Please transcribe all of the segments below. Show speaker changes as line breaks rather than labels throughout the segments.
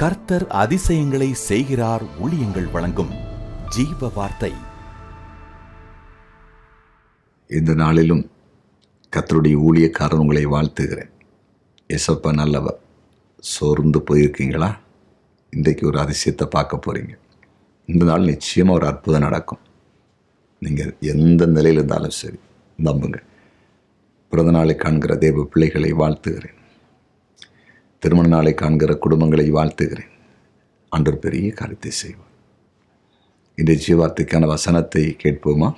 கர்த்தர் அதிசயங்களை செய்கிறார். ஊழியங்கள் வழங்கும் ஜீவ வார்த்தை.
இந்த நாளிலும் கர்த்தருடைய ஊழியக்காரன் உங்களை வாழ்த்துகிறேன். ஏசப்பா நல்லவர். சோர்ந்து போயிருக்கீங்களா? இன்றைக்கு ஒரு அதிசயத்தை பார்க்க போகிறீங்க. இந்த நாள் நிச்சயமாக ஒரு அற்புதம் நடக்கும். நீங்கள் எந்த நிலையில் இருந்தாலும் சரி நம்புங்க. பிறந்த நாளை காண்கிற தேவ பிள்ளைகளை வாழ்த்துகிறேன். திருமண நாளை காண்கிற குடும்பங்களை வாழ்த்துகிறேன். ஆண்டவர் பெரிய காரியத்தை செய்வார். இன்றைய ஜீவார்த்தைக்கான வசனத்தை கேட்போமா?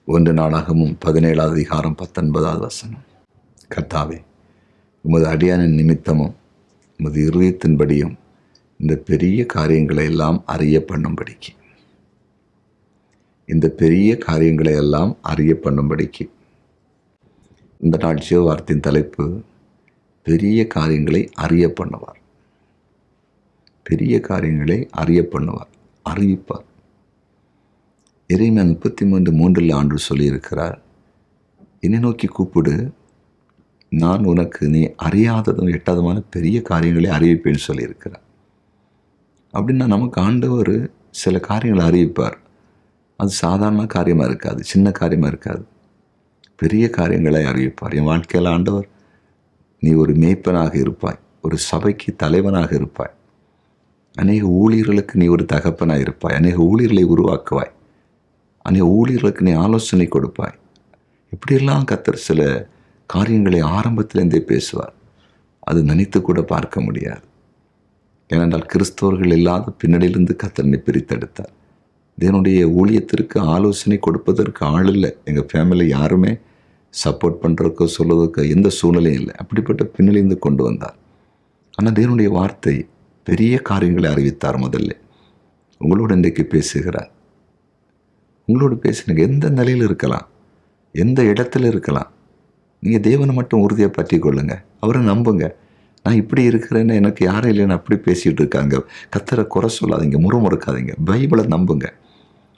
1 நாளாகமும் 17வது அதிகாரம் 19வது வசனம். கர்த்தாவே, உமது அடியானின் நிமித்தமும் உமது இருதயத்தின்படியும் இந்த பெரிய காரியங்களை எல்லாம் அறிய பண்ணும்படிக்கு, இந்த பெரிய காரியங்களை எல்லாம் அறிய பண்ணும்படிக்கு. இந்த நாள் ஜீவார்த்தையின் தலைப்பு பெரிய காரியங்களை அறிய பண்ணுவார். பெரிய காரியங்களை அறிய பண்ணுவார், அறிவிப்பார். எரேமியா 33:3 ஆண்டு சொல்லியிருக்கிறார், என்னை நோக்கி கூப்பிடு, நான் உனக்கு நீ அறியாததும் எட்டாதமான பெரிய காரியங்களை அறிவிப்பேன்னு சொல்லியிருக்கிறார். அப்படின்னா நமக்கு ஆண்டவர் சில காரியங்களை அறிவிப்பார். அது சாதாரண காரியமாக இருக்காது, சின்ன காரியமாக இருக்காது, பெரிய காரியங்களை அறிவிப்பார். என் வாழ்க்கையில் ஆண்டவர், நீ ஒரு மேய்ப்பனாக இருப்பாய், ஒரு சபைக்கு தலைவனாக இருப்பாய், அநேக ஊழியர்களுக்கு நீ ஒரு தகப்பனாக இருப்பாய், அநேக ஊழியர்களை உருவாக்குவாய், அநேக ஊழியர்களுக்கு நீ ஆலோசனை கொடுப்பாய். இப்படியெல்லாம் கர்த்தர் சில காரியங்களை ஆரம்பத்திலேருந்தே பேசுவார். அது நினைத்து கூட பார்க்க முடியாது. ஏனென்றால் கிறிஸ்தவர்கள் இல்லாத பின்னணியிலிருந்து கர்த்தரை பிரித்தெடுத்தார். இதனுடைய ஊழியத்திற்கு ஆலோசனை கொடுப்பதற்கு ஆள் இல்லை. எங்கள் ஃபேமிலி யாருமே சப்போர்ட் பண்ணுறதுக்கோ சொல்வதற்கோ எந்த சூழ்நிலையும் இல்லை. அப்படிப்பட்ட பின்னணியிலிருந்து கொண்டு வந்தார். ஆனால் தேவனுடைய வார்த்தை பெரிய காரியங்களை அறிவித்தார். முதல்ல உங்களோடு இன்றைக்கு பேசுகிறார். உங்களோடு பேசுனீங்க. எந்த நிலையில் இருக்கலாம், எந்த இடத்துல இருக்கலாம், நீங்கள் தேவனை மட்டும் உறுதியை பற்றி கொள்ளுங்க. அவரை நம்புங்க. நான் இப்படி இருக்கிறேன்னு எனக்கு யாரும் இல்லைன்னு அப்படி பேசிகிட்டு இருக்காங்க. கர்த்தரை குறை சொல்லாதீங்க, முறுமுறுக்காதீங்க. பைபிளை நம்புங்க,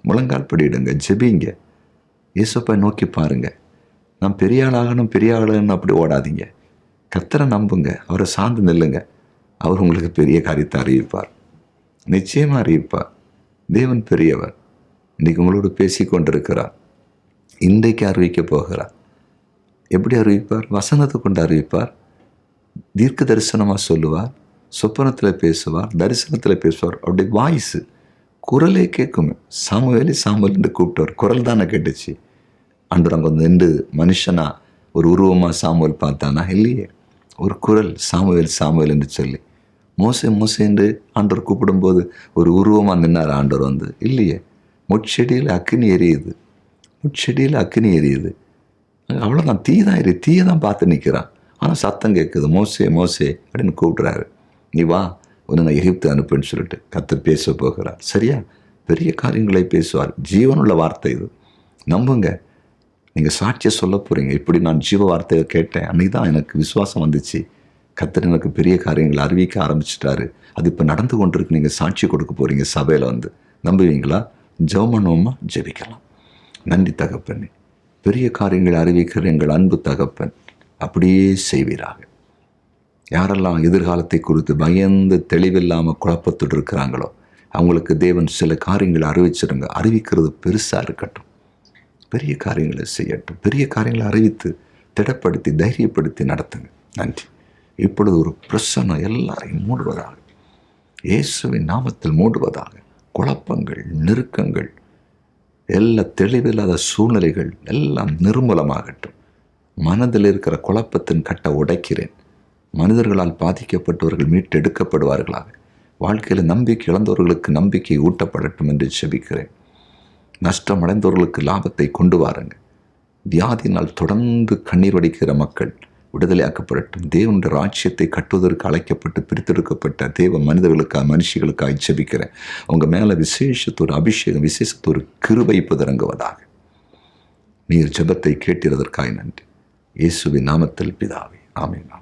முழங்கால் படியிடுங்க, ஜெபிங்க, இயேசுப்பை நோக்கி பாருங்க. நான் பெரிய ஆளாகணும் பெரிய ஆளாகணும் அப்படி ஓடாதீங்க. கர்த்தரை நம்புங்க, அவரை சார்ந்து நில்லுங்க. அவர் உங்களுக்கு பெரிய காரியத்தை அறிவிப்பார், நிச்சயமாக அறிவிப்பார். தேவன் பெரியவர். இன்றைக்கு உங்களோடு பேசி கொண்டிருக்கிறார். இன்றைக்கு அறிவிக்க போகிறார். எப்படி அறிவிப்பார்? வசனத்தை கொண்டு அறிவிப்பார். தீர்க்க தரிசனமாக சொல்லுவார், சொப்பனத்தில் பேசுவார், தரிசனத்தில் பேசுவார். அப்படி வாய்ஸு, குரலே கேட்குமே. சாமுவேலி சாமுவேல் என்று கூப்பிட்டவர் குரல் தானே கேட்டுச்சு. ஆண்டவர் அங்கே வந்து நின்று மனுஷனா ஒரு உருவமாக சாமுவேல் பார்த்தானா? இல்லையே. ஒரு குரல், சாமுவேல் சாமுவேல் என்று சொல்லி. மோசே மோசே என்று ஆண்டவர் கூப்பிடும்போது ஒரு உருவமாக நின்னார் ஆண்டவர் வந்து? இல்லையே. முட்செடியில் அக்கினி எரியுது, முட்செடியில் அக்கினி எரியுது. அவ்வளோதான், தீ தான் எரியுது, தீயை தான் பார்த்து நிற்கிறான். ஆனால் சத்தம் கேட்குது, மோசே மோசே அப்படின்னு கூப்பிட்றாரு. நீ வா, ஒன்று நான் எகிப்து அனுப்புன்னு சொல்லிட்டு கர்த்தர் பேச போகிறார். சரியா? பெரிய காரியங்களை பேசுவார். ஜீவனுள்ள வார்த்தை இது, நம்புங்க. நீங்கள் சாட்சியை சொல்ல போகிறீங்க. இப்படி நான் ஜீவ வார்த்தையை கேட்டேன், அன்றைக்கி தான் எனக்கு விசுவாசம் வந்துச்சு, கர்த்தர் எனக்கு பெரிய காரியங்களை அறிவிக்க ஆரம்பிச்சிட்டாரு, அது இப்போ நடந்து கொண்டிருக்கு. நீங்கள் சாட்சி கொடுக்க போகிறீங்க சபையில் வந்து. நம்புவீங்களா? ஜெபம் பண்ணுவோமா? ஜெபிக்கலாம். நன்றி தகப்பனே, பெரிய காரியங்களை அறிவிக்கிற எங்கள் அன்பு தகப்பன், அப்படியே செய்வீராக. யாரெல்லாம் எதிர்காலத்தை குறித்து பயந்து தெளிவில்லாமல் குழப்பத்தோடு இருக்கிறாங்களோ அவங்களுக்கு தேவன் சில காரியங்களை அறிவிச்சிருங்க. அறிவிக்கிறது பெருசாக இருக்கட்டும், பெரிய காரியங்களை செய்யட்டும். பெரிய காரியங்களை அறிவித்து திடப்படுத்தி தைரியப்படுத்தி நடத்துங்க. நன்றி. இப்பொழுது ஒரு பிரசன்னம் எல்லாரையும் மூடுவதாக, இயேசுவின் நாமத்தில் மூடுவதாக. குழப்பங்கள், நெருக்கங்கள், எல்லா தெளிவில்லாத சூழ்நிலைகள் எல்லாம் நிர்மூலமாகட்டும். மனதில் இருக்கிற குழப்பத்தின் கட்டை உடைக்கிறேன். மனிதர்களால் பாதிக்கப்பட்டவர்கள் மீட்டெடுக்கப்படுவார்களாக. வாழ்க்கையில் நம்பிக்கை இழந்தவர்களுக்கு நம்பிக்கை ஊட்டப்படட்டும் என்று ஜெபிக்கிறேன். நஷ்டமடைந்தவர்களுக்கு லாபத்தை கொண்டு வாருங்க. வியாதியினால் தொடர்ந்து கண்ணீர் வடிக்கிற மக்கள் விடுதலையாக்கப்படட்டும். தேவனுடைய ராஜ்யத்தை கட்டுவதற்கு அழைக்கப்பட்டு பிரித்தெடுக்கப்பட்ட தேவ மனிதர்களுக்காக, மனுஷிகளுக்காக ஜெபிக்கிறேன். உங்கள் மேலே விசேஷத்தோடு அபிஷேகம், விசேஷத்தோடு கிருபை புதறங்குவதாக. நீர் ஜெபத்தை கேட்டிருந்ததற்காய் நன்றி. இயேசுவின் நாமத்தில் பிதாவே, ஆமென்.